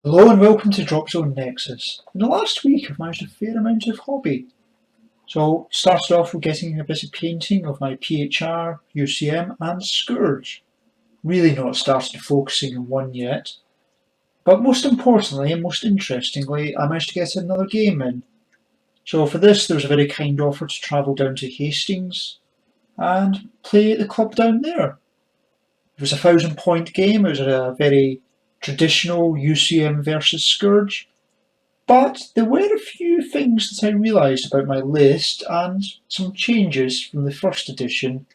Hello and welcome to Dropzone Nexus. In the last week I've managed a fair amount of hobby. So started off with getting a bit of painting of my PHR, UCM and Scourge. Really not started focusing on one yet. But most importantly and most interestingly, I managed to get another game in. So for this there was a very kind offer to travel down to Hastings and play at the club down there. It was a 1,000 point game, it was a very traditional UCM versus Scourge. But there were a few things that I realised about my list and some changes from the first edition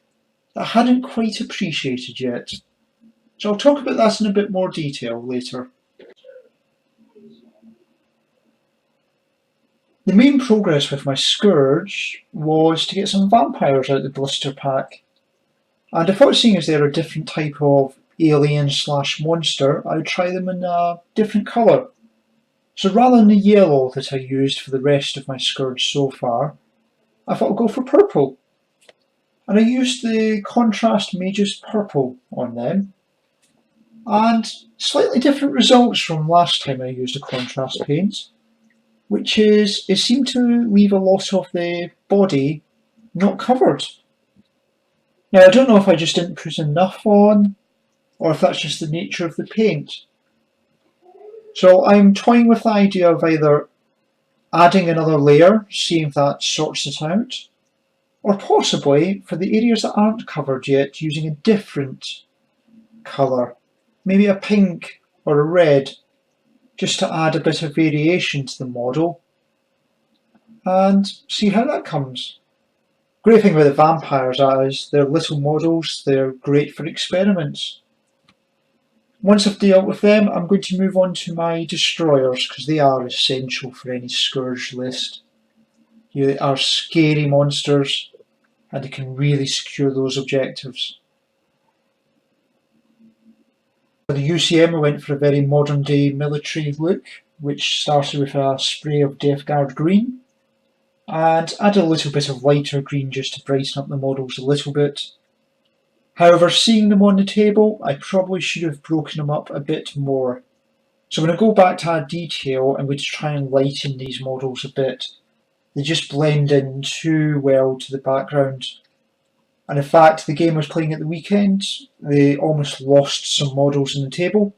that I hadn't quite appreciated yet. So I'll talk about that in a bit more detail later. The main progress with my Scourge was to get some vampires out of the blister pack. And I thought, seeing as they're a different type of alien slash monster, I would try them in a different colour. So rather than the yellow that I used for the rest of my Scourge so far, I thought I'd go for purple. And I used the contrast Mage's purple on them. And slightly different results from last time I used a contrast paint, which is it seemed to leave a lot of the body not covered. Now I don't know if I just didn't put enough on, or if that's just the nature of the paint. So I'm toying with the idea of either adding another layer, seeing if that sorts it out, or possibly, for the areas that aren't covered yet, using a different colour, maybe a pink or a red, just to add a bit of variation to the model, and see how that comes. Great thing about the vampires is they're little models, they're great for experiments. Once I've dealt with them, I'm going to move on to my destroyers, because they are essential for any Scourge list. They are scary monsters, and they can really secure those objectives. For the UCM I went for a very modern day military look, which started with a spray of Death Guard green, and added a little bit of lighter green just to brighten up the models a little bit. However, seeing them on the table, I probably should have broken them up a bit more. So when I go back to add detail, I'm going to try and lighten these models a bit. They just blend in too well to the background. And in fact, the game I was playing at the weekend, they almost lost some models on the table.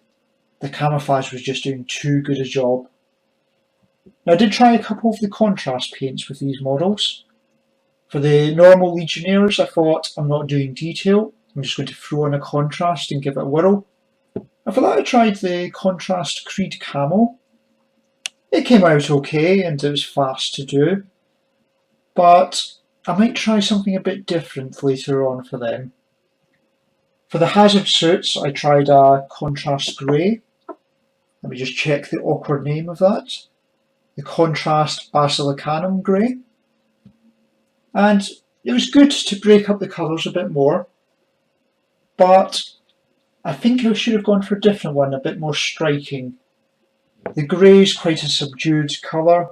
The camouflage was just doing too good a job. Now I did try a couple of the contrast paints with these models. For the normal Legionnaires, I thought I'm not doing detail, I'm just going to throw in a contrast and give it a whirl. And for that I tried the contrast Creed Camo. It came out okay and it was fast to do, but I might try something a bit different later on for them. For the hazard suits I tried a contrast grey. Let me just check the awkward name of that. The contrast Basilicanum grey. And it was good to break up the colours a bit more, but I think I should have gone for a different one, a bit more striking. The grey is quite a subdued colour.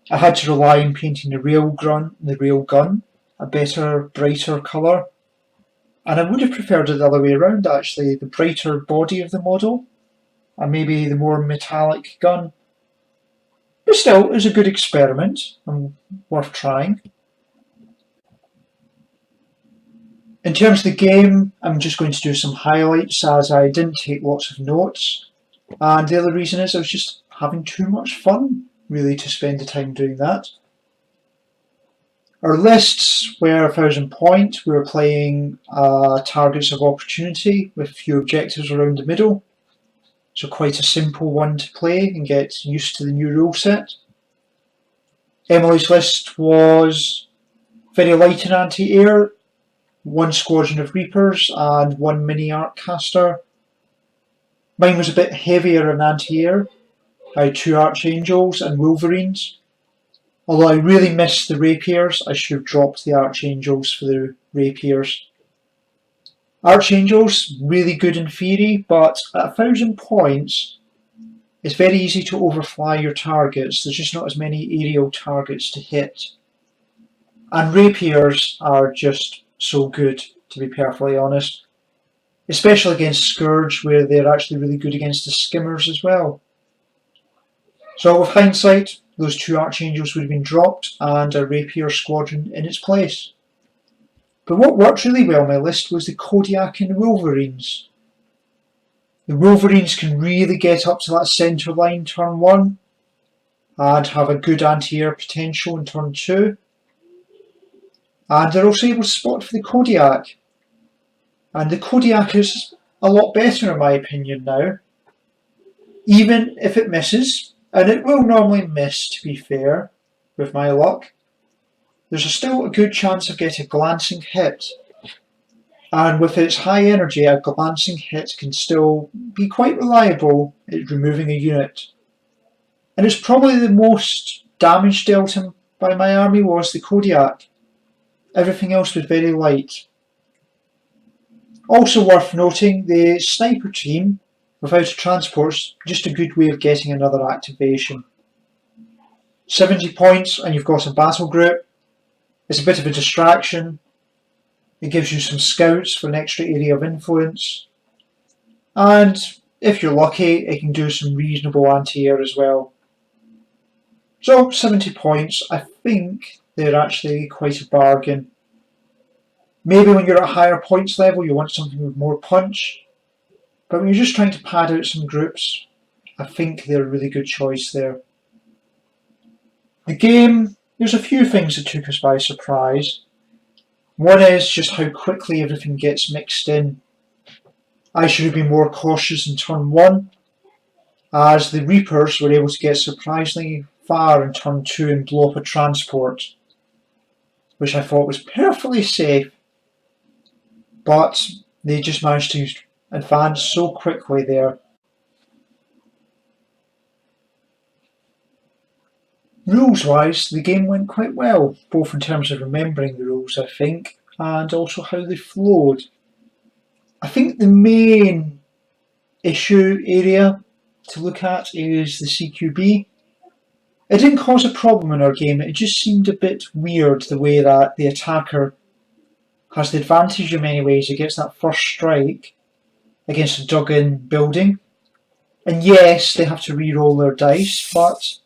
I had to rely on painting the rail gun, a better, brighter colour. And I would have preferred it the other way around actually, the brighter body of the model, and maybe the more metallic gun. But still, it was a good experiment, and worth trying. In terms of the game, I'm just going to do some highlights as I didn't take lots of notes. And the other reason is I was just having too much fun, really, to spend the time doing that. Our lists were 1,000 point. We were playing targets of opportunity with a few objectives around the middle. So quite a simple one to play and get used to the new rule set. Emily's list was very light in anti-air, 1 squadron of Reapers and 1 mini arc caster. Mine was a bit heavier in anti-air. I had 2 Archangels and Wolverines. Although I really missed the Rapiers, I should have dropped the Archangels for the Rapiers. Archangels, really good in theory, but at 1,000 points, it's very easy to overfly your targets. There's just not as many aerial targets to hit. And Rapiers are just so good, to be perfectly honest. Especially against Scourge, where they're actually really good against the skimmers as well. So with hindsight, those two Archangels would have been dropped and a Rapier Squadron in its place. But what worked really well on my list was the Kodiak and the Wolverines. The Wolverines can really get up to that centre line turn 1 and have a good anti-air potential in turn 2. And they're also able to spot for the Kodiak. And the Kodiak is a lot better in my opinion now. Even if it misses, and it will normally miss to be fair, with my luck, there's still a good chance of getting a glancing hit. And with its high energy, a glancing hit can still be quite reliable at removing a unit. And it's probably the most damage dealt by my army was the Kodiak. Everything else was very light. Also worth noting, the sniper team without a transport is just a good way of getting another activation. 70 points and you've got a battle group. It's a bit of a distraction. It gives you some scouts for an extra area of influence. And if you're lucky, it can do some reasonable anti-air as well. So 70 points, I think they're actually quite a bargain. Maybe when you're at a higher points level you want something with more punch, but when you're just trying to pad out some groups, I think they're a really good choice there. The game, there's a few things that took us by surprise. One is just how quickly everything gets mixed in. I should have been more cautious in turn 1, as the Reapers were able to get surprisingly far in turn 2 and blow up a transport, which I thought was perfectly safe. But they just managed to advance so quickly there. Rules-wise, the game went quite well, both in terms of remembering the rules, I think, and also how they flowed. I think the main issue area to look at is the CQB. It didn't cause a problem in our game, it just seemed a bit weird the way that the attacker has the advantage in many ways. It gets that first strike against a dug-in building. And yes, they have to re-roll their dice, but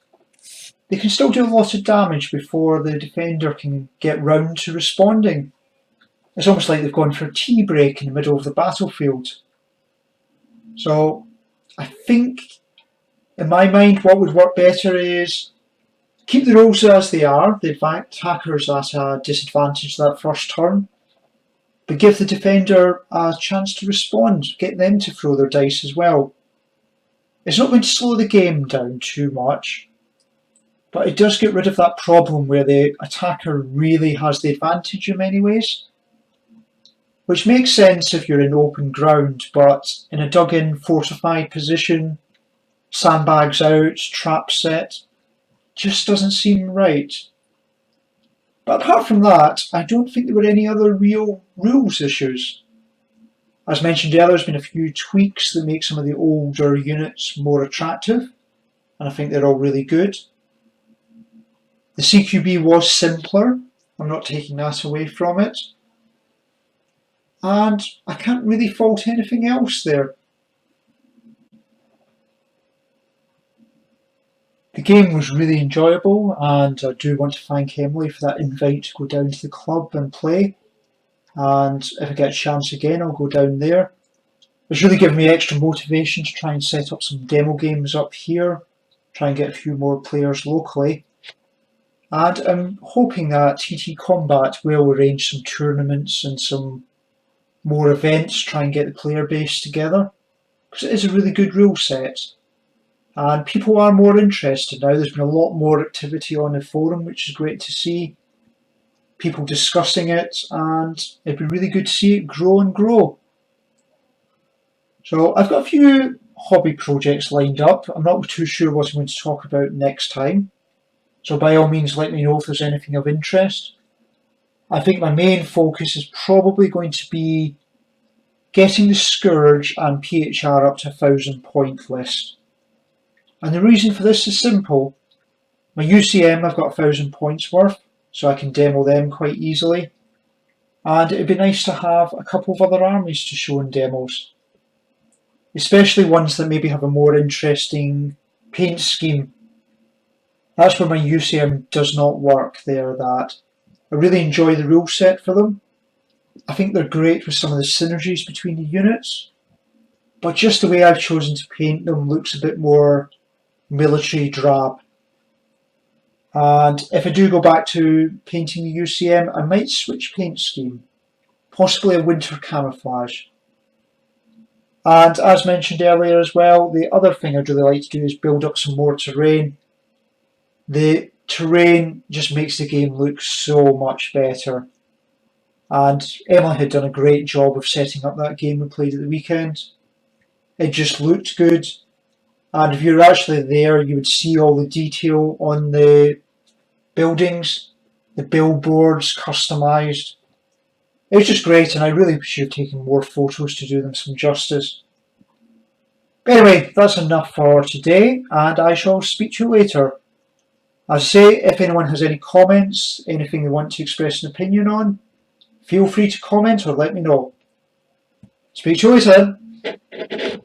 they can still do a lot of damage before the defender can get round to responding. It's almost like they've gone for a tea break in the middle of the battlefield. So I think, in my mind, what would work better is keep the rules as they are, the attackers at a disadvantage that first turn, but give the defender a chance to respond, get them to throw their dice as well. It's not going to slow the game down too much, but it does get rid of that problem where the attacker really has the advantage in many ways. Which makes sense if you're in open ground, but in a dug-in fortified position, sandbags out, trap set, just doesn't seem right. But apart from that, I don't think there were any other real rules issues. As mentioned earlier, there's been a few tweaks that make some of the older units more attractive, and I think they're all really good. The CQB was simpler, I'm not taking that away from it. And I can't really fault anything else there. The game was really enjoyable, and I do want to thank Emily for that invite to go down to the club and play. And if I get a chance again, I'll go down there. It's really given me extra motivation to try and set up some demo games up here, try and get a few more players locally. And I'm hoping that TT Combat will arrange some tournaments and some more events, try and get the player base together, because it is a really good rule set. And people are more interested now. There's been a lot more activity on the forum, which is great to see. People discussing it, and it'd be really good to see it grow and grow. So I've got a few hobby projects lined up. I'm not too sure what I'm going to talk about next time. So by all means let me know if there's anything of interest. I think my main focus is probably going to be getting the Scourge and PHR up to 1,000 point list. And the reason for this is simple. My UCM I've got 1,000 points worth, so I can demo them quite easily. And it'd be nice to have a couple of other armies to show in demos. Especially ones that maybe have a more interesting paint scheme. That's where my UCM does not work there. That I really enjoy the rule set for them. I think they're great with some of the synergies between the units, but just the way I've chosen to paint them looks a bit more military drab. And if I do go back to painting the UCM, I might switch paint scheme, possibly a winter camouflage. And as mentioned earlier as well, the other thing I'd really like to do is build up some more terrain. The terrain just makes the game look so much better. And Emily had done a great job of setting up that game we played at the weekend. It just looked good. And if you were actually there, you would see all the detail on the buildings, the billboards customised. It was just great, and I really should have taken more photos to do them some justice. But anyway, that's enough for today, and I shall speak to you later. As I say, if anyone has any comments, anything they want to express an opinion on, feel free to comment or let me know. Speak to you later.